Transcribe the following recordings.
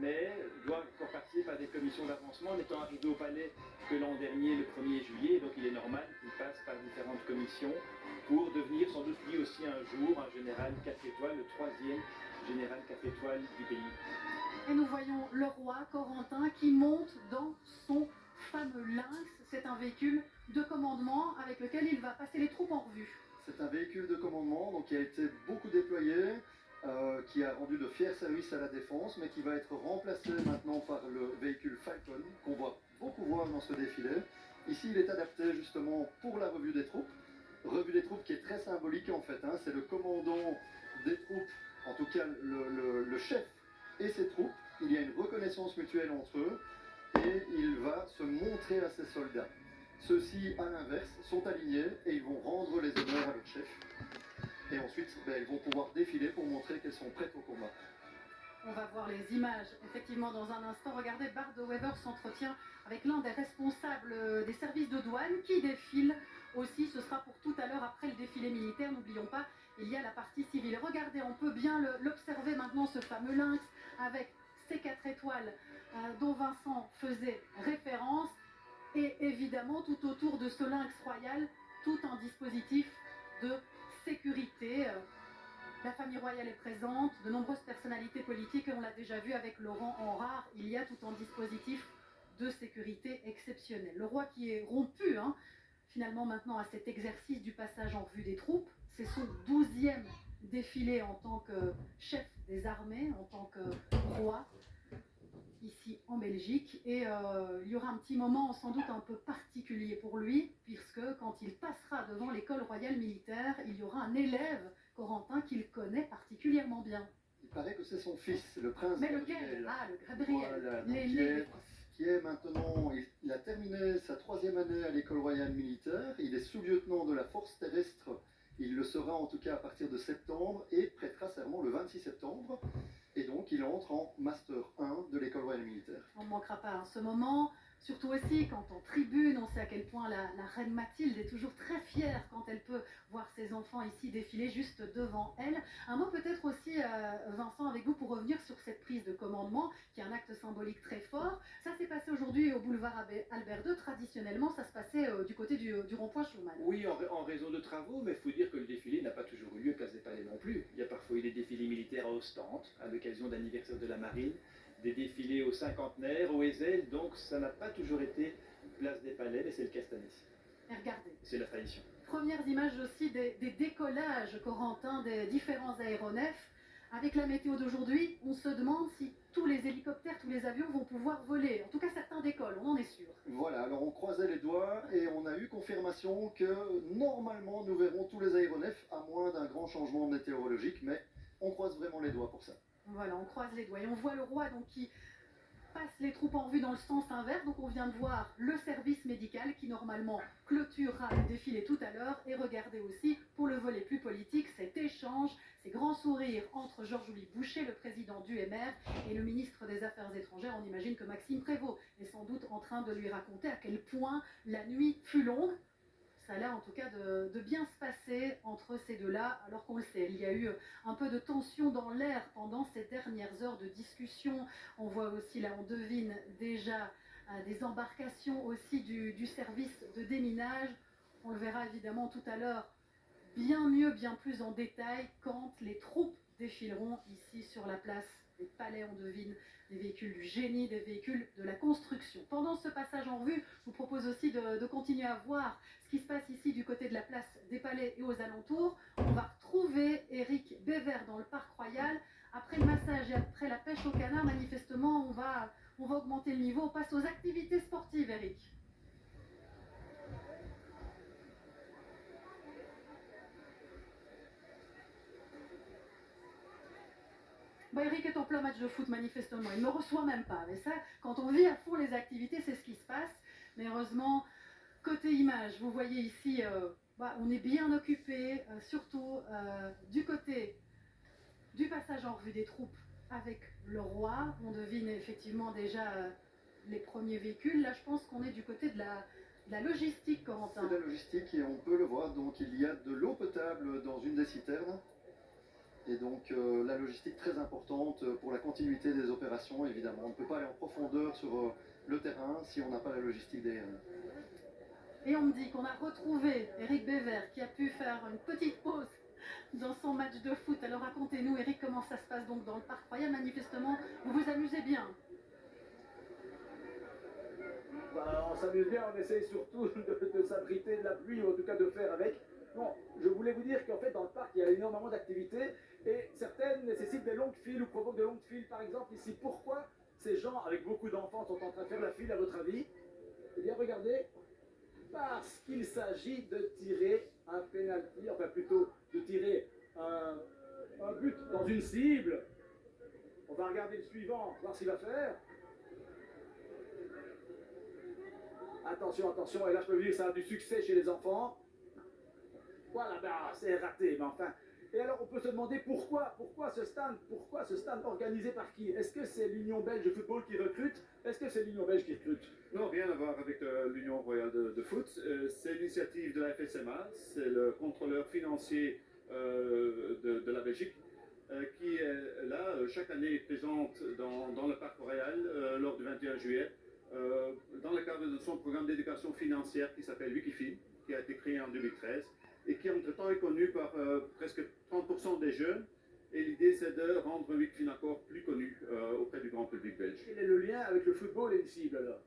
mais doit encore passer par des commissions d'avancement, n'étant arrivé au palais que l'an dernier, le 1er juillet, donc il est normal qu'il passe par différentes commissions pour devenir sans doute lui aussi un jour un général 4 étoiles, le 3e général 4 étoiles du pays. Et nous voyons le roi Corentin qui monte dans son fameux lynx. C'est un véhicule de commandement avec lequel il va passer les troupes en revue. C'est un véhicule de commandement donc, qui a été beaucoup déployé, qui a rendu de fiers services à la défense, mais qui va être remplacé maintenant par le véhicule Falcon, qu'on va beaucoup voir dans ce défilé. Ici, il est adapté justement pour la revue des troupes qui est très symbolique en fait. Hein. C'est le commandant des troupes, en tout cas le chef et ses troupes. Il y a une reconnaissance mutuelle entre eux et il va se montrer à ses soldats. Ceux-ci, à l'inverse, sont alignés et ils vont rendre les honneurs à leur chef. Et ensuite, ils vont pouvoir défiler pour montrer qu'elles sont prêtes au combat. On va voir les images, effectivement, dans un instant. Regardez, Bart de Wever s'entretient avec l'un des responsables des services de douane qui défile aussi. Ce sera pour tout à l'heure, après le défilé militaire. N'oublions pas, il y a la partie civile. Regardez, on peut bien l'observer maintenant, ce fameux lynx, avec ses 4 étoiles dont Vincent faisait référence. Et évidemment, tout autour de ce lynx royal, tout un dispositif de sécurité. La famille royale est présente, de nombreuses personnalités politiques, et on l'a déjà vu avec Laurent Henrard, il y a tout un dispositif de sécurité exceptionnel. Le roi qui est rompu, finalement maintenant à cet exercice du passage en revue des troupes, c'est son 12e défilé en tant que chef des armées, en tant que roi, ici en Belgique, et il y aura un petit moment sans doute un peu particulier pour lui, puisque quand il passera devant l'école royale militaire, il y aura un élève Corentin qu'il connaît particulièrement bien. Il paraît que c'est son fils, le prince Mais Gabriel. lequel? Ah, le Gabriel, voilà, qui est maintenant, il a terminé sa 3e année à l'école royale militaire, il est sous-lieutenant de la force terrestre, il le sera en tout cas à partir de septembre, et prêtera serment le 26 septembre. Et donc, il entre en Master 1 de l'école royale militaire. On ne manquera pas ce moment, surtout aussi quand en tribune, on sait à quel point la reine Mathilde est toujours très fière quand elle peut voir ses enfants ici défiler juste devant elle. Un mot peut-être aussi, Vincent, avec vous, pour revenir sur cette prise de commandement, qui est un acte symbolique très fort. Ça s'est passé aujourd'hui au boulevard Albert II. Traditionnellement, ça se passait du côté du rond-point Schumann. Oui, en raison de travaux, mais il faut dire que le défilé n'a pas toujours eu lieu place des Palais non plus. Il y a parfois eu des défilés militaires à Ostende, à l'occasion d'anniversaire de la marine, des défilés au cinquantenaire, au Ezel, donc ça n'a pas toujours été place des Palais, mais c'est le cas cette année-ci. Et regardez. C'est la tradition. Premières images aussi des décollages, Corentin, des différents aéronefs. Avec la météo d'aujourd'hui, on se demande si tous les hélicoptères, tous les avions vont pouvoir voler. En tout cas, certains décollent, on en est sûr. Voilà, alors on croisait les doigts et on a eu confirmation que normalement nous verrons tous les aéronefs, à moins d'un grand changement météorologique, mais on croise vraiment les doigts pour ça. Voilà, on croise les doigts. Et on voit le roi donc qui passe les troupes en vue dans le sens inverse. Donc on vient de voir le service médical qui normalement clôturera le défilé tout à l'heure. Et regardez aussi, pour le volet plus politique, cet échange, ces grands sourires entre Georges-Louis Boucher, le président du MR, et le ministre des Affaires étrangères. On imagine que Maxime Prévost est sans doute en train de lui raconter à quel point la nuit fut longue. Ça a l'air en tout cas de bien se passer entre ces deux-là, alors qu'on le sait, il y a eu un peu de tension dans l'air pendant ces dernières heures de discussion. On voit aussi, là on devine déjà des embarcations aussi du service de déminage. On le verra évidemment tout à l'heure bien mieux, bien plus en détail quand les troupes défileront ici sur la place des Palais, on devine, des véhicules du génie, des véhicules de la construction. Pendant ce passage en revue, je vous propose aussi de continuer à voir ce qui se passe ici du côté de la place des Palais et aux alentours. On va retrouver Éric Bévert dans le Parc Royal. Après le massage et après la pêche au canard, manifestement, on va augmenter le niveau. On passe aux activités sportives, Éric. Bah, Eric est en plein match de foot manifestement, il ne me reçoit même pas. Mais ça, quand on vit à fond les activités, c'est ce qui se passe. Mais heureusement, côté image, vous voyez ici, on est bien occupé, surtout du côté du passage en revue des troupes avec le roi. On devine effectivement déjà les premiers véhicules. Là, je pense qu'on est du côté de la logistique, Corentin. C'est la logistique et on peut le voir. Donc il y a de l'eau potable dans une des citernes. Et donc la logistique très importante pour la continuité des opérations, évidemment. On ne peut pas aller en profondeur sur le terrain si on n'a pas la logistique derrière. Et on me dit qu'on a retrouvé Eric Bévert qui a pu faire une petite pause dans son match de foot. Alors racontez-nous, Eric, comment ça se passe donc dans le Parc Royal. Manifestement, vous vous amusez bien. Bah, on s'amuse bien, on essaye surtout de s'abriter de la pluie, ou en tout cas de faire avec. Non, je voulais vous dire qu'en fait dans le parc il y a énormément d'activités et certaines nécessitent des longues files ou provoquent de longues files. Par exemple ici, pourquoi ces gens avec beaucoup d'enfants sont en train de faire la file à votre avis? Eh bien regardez, parce qu'il s'agit de tirer un penalty, enfin plutôt de tirer un but dans une cible. On va regarder le suivant, voir s'il va faire. Attention, attention, et là je peux vous dire que ça a du succès chez les enfants. Voilà, bah, c'est raté, mais enfin. Et alors on peut se demander pourquoi ce stand organisé par qui? Est-ce que c'est l'Union belge de football qui recrute? Est-ce que c'est l'Union belge qui recrute? Non, rien à voir avec l'Union royale de foot. C'est l'initiative de la FSMA, c'est le contrôleur financier de la Belgique qui est là chaque année présente dans le parc royal lors du 21 juillet dans le cadre de son programme d'éducation financière qui s'appelle Wikifin, qui a été créé en 2013 et qui entre-temps est connu par presque 30% des jeunes. Et l'idée, c'est de rendre Wikifin encore plus connu auprès du grand public belge. Quel est le lien avec le football et une cible alors?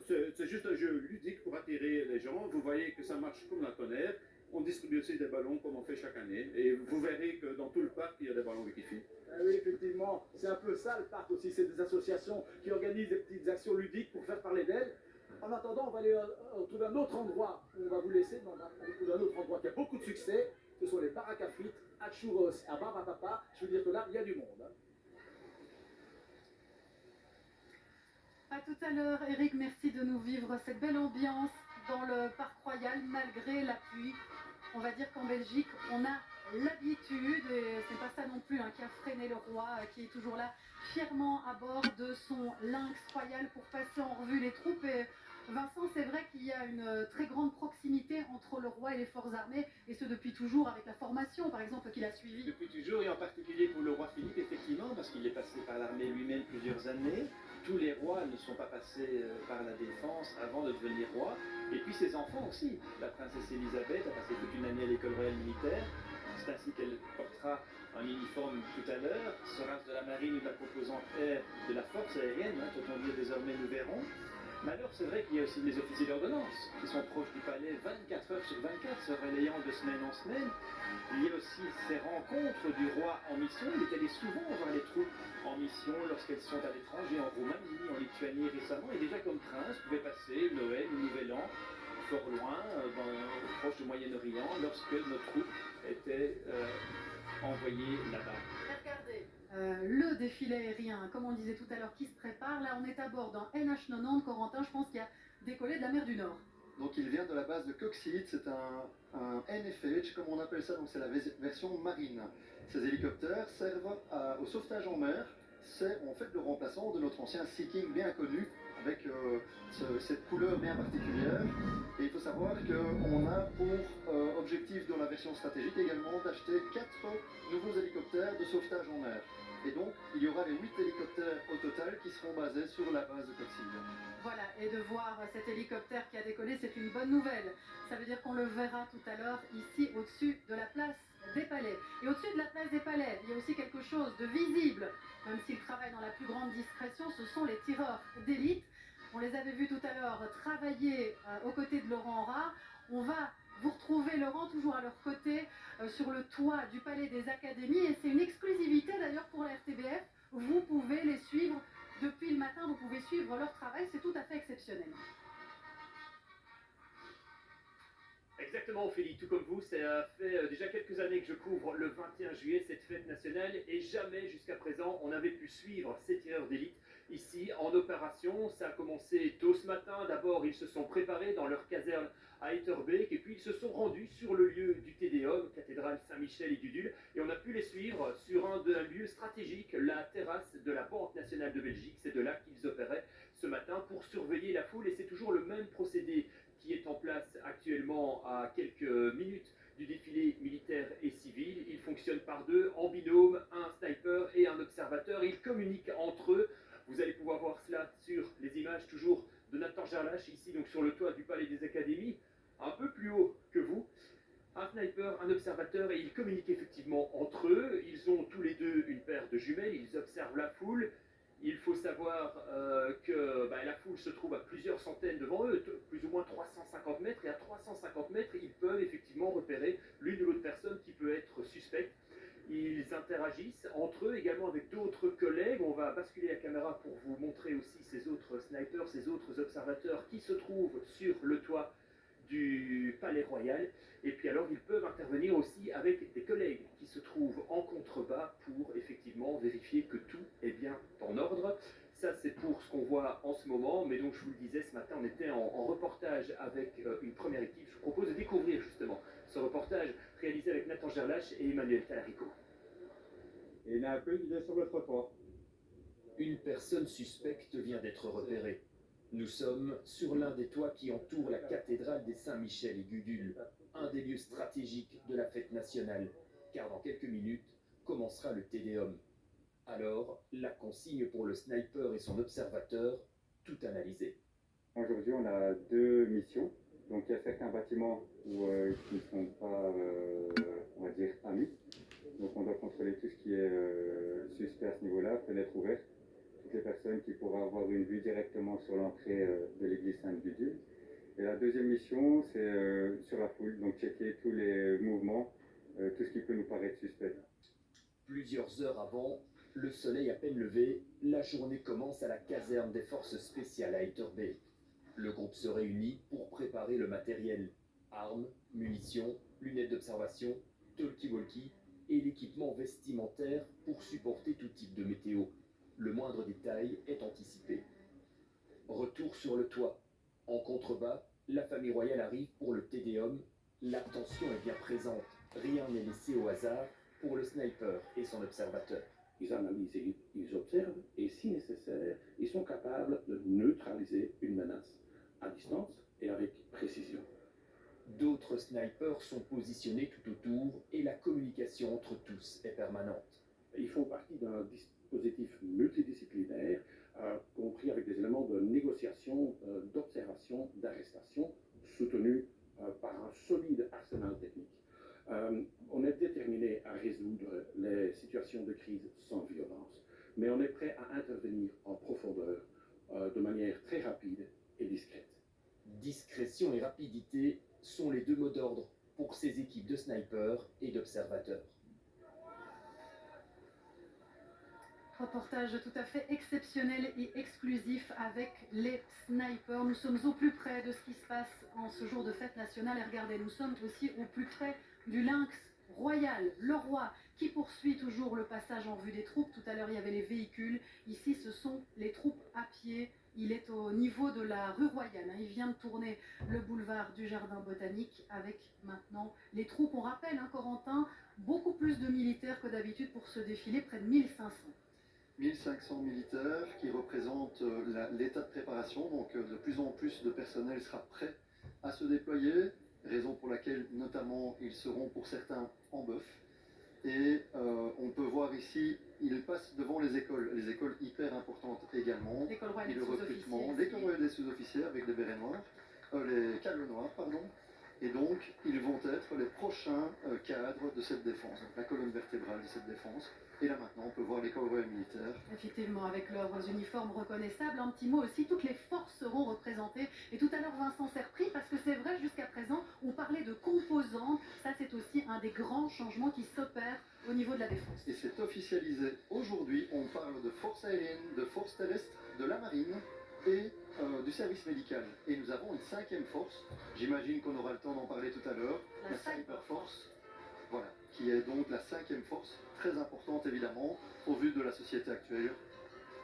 C'est juste un jeu ludique pour attirer les gens. Vous voyez que ça marche comme la tonnerre. On distribue aussi des ballons comme on fait chaque année. Et vous verrez que dans tout le parc, il y a des ballons Wikifin. Ah oui, effectivement, c'est un peu ça le parc aussi. C'est des associations qui organisent des petites actions ludiques pour faire parler d'elles. En attendant, on va aller trouver un autre endroit où on va vous laisser. On va aller trouver un autre endroit qui a beaucoup de succès. Ce sont les baraques à frites, à churros, à Barbapapa. Je veux dire que là, il y a du monde. À tout à l'heure, Eric, merci de nous vivre cette belle ambiance dans le Parc Royal malgré la pluie. On va dire qu'en Belgique, on a l'habitude, et c'est pas ça non plus qui a freiné le roi, qui est toujours là, fièrement à bord de son lynx royal pour passer en revue les troupes. Et Vincent, c'est vrai qu'il y a une très grande proximité entre le roi et les forces armées, et ce depuis toujours avec la formation, par exemple, qu'il a suivie. Depuis toujours, et en particulier pour le roi Philippe, effectivement, parce qu'il est passé par l'armée lui-même plusieurs années. Tous les rois ne sont pas passés par la défense avant de devenir roi. Et puis ses enfants aussi. La princesse Elisabeth a passé toute une année à l'école royale militaire. C'est ainsi qu'elle portera un uniforme tout à l'heure. Sera-ce de la marine ou de la composante air de la force aérienne, peut-on dire désormais, nous verrons. Mais alors c'est vrai qu'il y a aussi les officiers d'ordonnance qui sont proches du palais 24 heures sur 24, se relayant de semaine en semaine. Il y a aussi ces rencontres du roi en mission. Il est allé souvent voir les troupes en mission lorsqu'elles sont à l'étranger, en Roumanie, en Lituanie récemment, et déjà comme prince pouvait passer Noël ou Nouvel An fort loin, proche du Moyen-Orient, lorsque nos troupes étaient envoyées là-bas. Regardez, le défilé aérien, comme on le disait tout à l'heure, qui se prépare. Là, on est à bord d'un NH90, Corentin, je pense qu'il a décollé de la mer du Nord. Donc il vient de la base de Coxide, c'est un NFH, comme on appelle ça, donc c'est la version marine. Ces hélicoptères servent au sauvetage en mer. C'est en fait le remplaçant de notre ancien Sea King bien connu, avec cette couleur bien particulière. Et il faut savoir qu'on a pour objectif dans la version stratégique également d'acheter 4 nouveaux hélicoptères de sauvetage en mer. Et donc, il y aura les 8 hélicoptères au total qui seront basés sur la base de Coxide. Voilà, et de voir cet hélicoptère qui a décollé, c'est une bonne nouvelle. Ça veut dire qu'on le verra tout à l'heure ici au-dessus de la place des Palais. Et au-dessus de la place des Palais, il y a aussi quelque chose de visible, même s'ils travaillent dans la plus grande discrétion, ce sont les tireurs d'élite. On les avait vus tout à l'heure travailler aux côtés de Laurent Rat. On va vous retrouver, Laurent, toujours à leur côté sur le toit du Palais des Académies. Et c'est une exclusivité d'ailleurs pour la RTBF. Vous pouvez les suivre depuis le matin, vous pouvez suivre leur travail. C'est tout à fait exceptionnel. Exactement, Ophélie, tout comme vous, ça fait déjà quelques années que je couvre le 21 juillet, cette fête nationale, et jamais jusqu'à présent on avait pu suivre ces tireurs d'élite ici en opération. Ça a commencé tôt ce matin. D'abord, ils se sont préparés dans leur caserne à Etterbeek, et puis ils se sont rendus sur le lieu du Tédéum, cathédrale Saint-Michel et Gudule, et on a pu les suivre sur un lieu stratégique, la terrasse de la Banque nationale de Belgique. C'est de là qu'ils opéraient ce matin pour surveiller la foule, et c'est toujours le même procédé qui est en place actuellement à quelques minutes du défilé militaire et civil. Ils fonctionnent par deux, en binôme, un sniper et un observateur. Ils communiquent entre eux. Vous allez pouvoir voir cela sur les images toujours de Nathan Gerlache, ici donc sur le toit du Palais des Académies, un peu plus haut que vous. Un sniper, un observateur, et ils communiquent effectivement entre eux. Ils ont tous les deux une paire de jumelles, ils observent la foule. Il faut savoir que la foule se trouve à plusieurs centaines devant eux, plus ou moins 350 mètres, et à 350 mètres, ils peuvent effectivement repérer l'une ou l'autre personne qui peut être suspecte. Ils interagissent entre eux, également avec d'autres collègues. On va basculer la caméra pour vous montrer aussi ces autres snipers, ces autres observateurs qui se trouvent sur le toit du Palais Royal. Et puis alors, ils peuvent intervenir aussi avec des collègues qui se trouvent en contrebas pour effectivement vérifier que tout est bien en ordre. Ça, c'est pour ce qu'on voit en ce moment. Mais donc, je vous le disais, ce matin, on était en reportage avec une première équipe. Je vous propose de découvrir justement ce reportage réalisé avec Nathan Gerlache et Emmanuel Talarico. Et il est sur le trottoir. Une personne suspecte vient d'être repérée. Nous sommes sur l'un des toits qui entourent la cathédrale des Saint-Michel et Gudule, un des lieux stratégiques de la fête nationale, car dans quelques minutes commencera le Te Deum. Alors, la consigne pour le sniper et son observateur, tout analysé. Aujourd'hui, on a deux missions. Donc, il y a certains bâtiments qui ne sont pas, on va dire, amis. Donc, on doit contrôler tout ce qui est suspect à ce niveau-là, fenêtre ouverte. Toutes les personnes qui pourraient avoir une vue directement sur l'entrée de l'église Sainte-Gudule. Et la deuxième mission, c'est sur la foule, donc checker tous les mouvements, tout ce qui peut nous paraître suspect. Plusieurs heures avant, le soleil à peine levé, la journée commence à la caserne des forces spéciales à Etterbeek. Le groupe se réunit pour préparer le matériel, armes, munitions, lunettes d'observation, talkie-walkie et l'équipement vestimentaire pour supporter tout type de météo. Le moindre détail est anticipé. Retour sur le toit. En contrebas, la famille royale arrive pour le Te Deum. La tension est bien présente. Rien n'est laissé au hasard pour le sniper et son observateur. Ils analysent et ils observent, et si nécessaire, ils sont capables de neutraliser une menace à distance et avec précision. D'autres snipers sont positionnés tout autour et la communication entre tous est permanente. Ils font partie d'un dispositif multidisciplinaire, compris avec des éléments de négociation, d'observation, d'arrestation, soutenus par un solide arsenal technique. On est déterminé à résoudre les situations de crise sans violence, mais on est prêt à intervenir en profondeur, de manière très rapide et discrète. Discrétion et rapidité sont les deux mots d'ordre pour ces équipes de snipers et d'observateurs. Reportage tout à fait exceptionnel et exclusif avec les snipers. Nous sommes au plus près de ce qui se passe en ce jour de fête nationale. Et regardez, nous sommes aussi au plus près du lynx royal, le roi, qui poursuit toujours le passage en vue des troupes. Tout à l'heure, il y avait les véhicules. Ici, ce sont les troupes à pied. Il est au niveau de la rue Royale. Il vient de tourner le boulevard du Jardin Botanique avec maintenant les troupes. On rappelle, Corentin, beaucoup plus de militaires que d'habitude pour ce défilé, près de 1500. 1500 militaires qui représentent l'état de préparation, donc de plus en plus de personnel sera prêt à se déployer, raison pour laquelle notamment ils seront pour certains en bœuf. Et on peut voir ici, ils passent devant les écoles hyper importantes également, L'école royale et le des recrutement, sous-officiers. l'école royale des sous-officiers avec des bérets noirs, les cadres noirs, pardon. Et donc, ils vont être les prochains cadres de cette défense, donc la colonne vertébrale de cette défense. Et là maintenant, on peut voir l'école royale militaire. Effectivement, avec leurs uniformes reconnaissables. Un petit mot aussi, toutes les forces seront représentées. Et tout à l'heure, Vincent s'est repris parce que c'est vrai, jusqu'à présent, on parlait de composants. Ça, c'est aussi un des grands changements qui s'opèrent au niveau de la défense. Et c'est officialisé aujourd'hui. On parle de force aérienne, de force terrestre, de la marine et du service médical. Et nous avons une cinquième force. J'imagine qu'on aura le temps d'en parler tout à l'heure. La Cyber Force. Voilà, qui est donc la cinquième force, très importante évidemment, au vu de la société actuelle.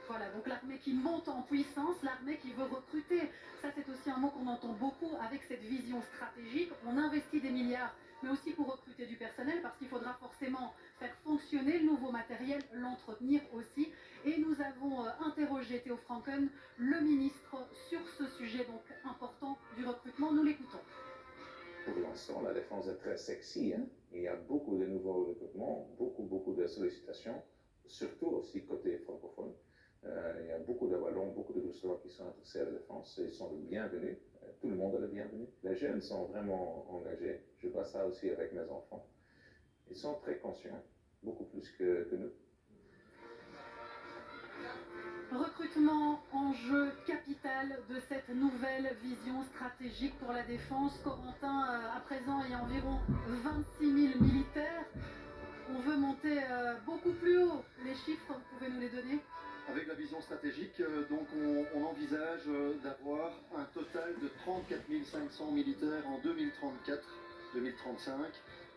Voilà, donc l'armée qui monte en puissance, l'armée qui veut recruter. Ça, c'est aussi un mot qu'on entend beaucoup avec cette vision stratégique. On investit des milliards, mais aussi pour recruter du personnel, parce qu'il faudra forcément faire fonctionner le nouveau matériel, l'entretenir aussi. Et nous avons interrogé Theo Franken, le ministre, sur ce sujet donc important du recrutement. Nous l'écoutons. Pour l'instant, la défense est très sexy. Hein? Il y a beaucoup de nouveaux recrutements, beaucoup de sollicitations, surtout aussi côté francophone. Il y a beaucoup de Wallons, beaucoup de Bruxellois qui sont intéressés à la défense et ils sont les bienvenus. Tout le monde est le bienvenu. Les jeunes sont vraiment engagés. Je vois ça aussi avec mes enfants. Ils sont très conscients, beaucoup plus que nous. Recrutement, enjeu capital de cette nouvelle vision stratégique pour la défense. Corentin, à présent, il y a environ 26 000 militaires. On veut monter beaucoup plus haut. Les chiffres, vous pouvez nous les donner? Avec la vision stratégique, donc on envisage d'avoir un total de 34 500 militaires en 2034-2035,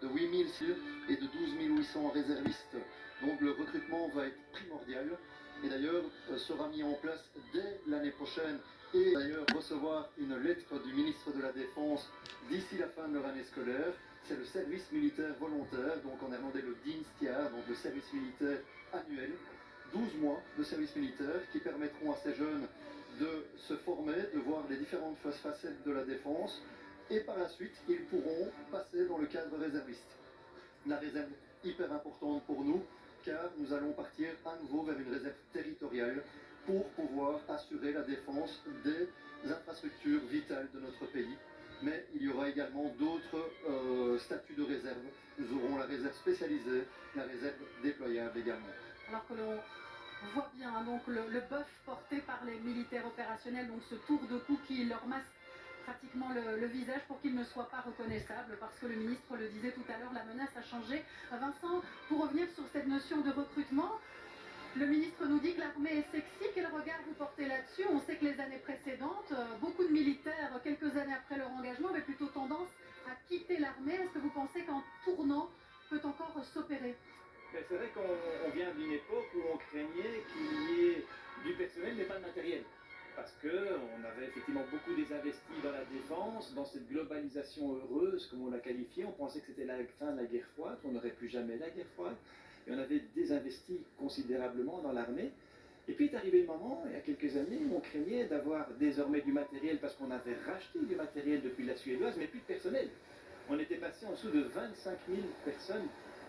de 8 000 et de 12 800 réservistes. Donc le recrutement va être primordial et d'ailleurs sera mis en place dès l'année prochaine et d'ailleurs recevoir une lettre du ministre de la Défense d'ici la fin de leur année scolaire. C'est le service militaire volontaire, donc en néerlandais le dienstjaar, donc le service militaire annuel. 12 mois de service militaire qui permettront à ces jeunes de se former, de voir les différentes facettes de la défense et par la suite ils pourront passer dans le cadre réserviste. La réserve hyper importante pour nous car nous allons partir à nouveau vers une réserve territoriale pour pouvoir assurer la défense des infrastructures vitales de notre pays. Mais il y aura également d'autres statuts de réserve. Nous aurons la réserve spécialisée, la réserve déployable également. Alors que l'on voit bien donc le bœuf porté par les militaires opérationnels, donc ce tour de cou qui leur masse pratiquement le visage pour qu'ils ne soient pas reconnaissables, parce que le ministre le disait tout à l'heure, la menace a changé. Vincent, pour revenir sur cette notion de recrutement, le ministre nous dit que l'armée est sexy. Quel regard vous portez là-dessus? On sait que les années précédentes, beaucoup de militaires, quelques années après leur engagement, avaient plutôt tendance à quitter l'armée. Est-ce que vous pensez qu'en tournant peut encore s'opérer? C'est vrai qu'on vient d'une époque où on craignait qu'il y ait du personnel mais pas de matériel. Parce qu'on avait effectivement beaucoup désinvesti dans la défense, dans cette globalisation heureuse, comme on l'a qualifiée. On pensait que c'était la fin de la guerre froide, qu'on n'aurait plus jamais la guerre froide. Et on avait désinvesti considérablement dans l'armée. Et puis est arrivé le moment, il y a quelques années, où on craignait d'avoir désormais du matériel parce qu'on avait racheté du matériel depuis la Suédoise, mais plus de personnel. On était passé en dessous de 25 000 personnes,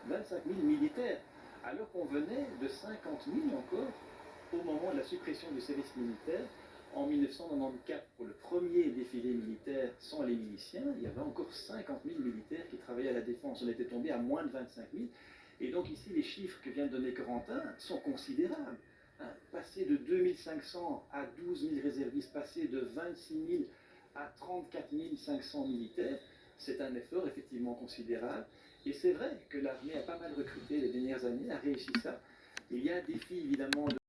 25 000 militaires, alors qu'on venait de 50 000 encore au moment de la suppression du service militaire. En 1994, pour le premier défilé militaire sans les miliciens, il y avait encore 50 000 militaires qui travaillaient à la défense. On était tombé à moins de 25 000. Et donc ici, les chiffres que vient de donner Corentin sont considérables. Passer de 2500 à 12 000 réservistes, passer de 26 000 à 34 500 militaires, c'est un effort effectivement considérable. Et c'est vrai que l'armée a pas mal recruté les dernières années, a réussi ça. Il y a un défi évidemment de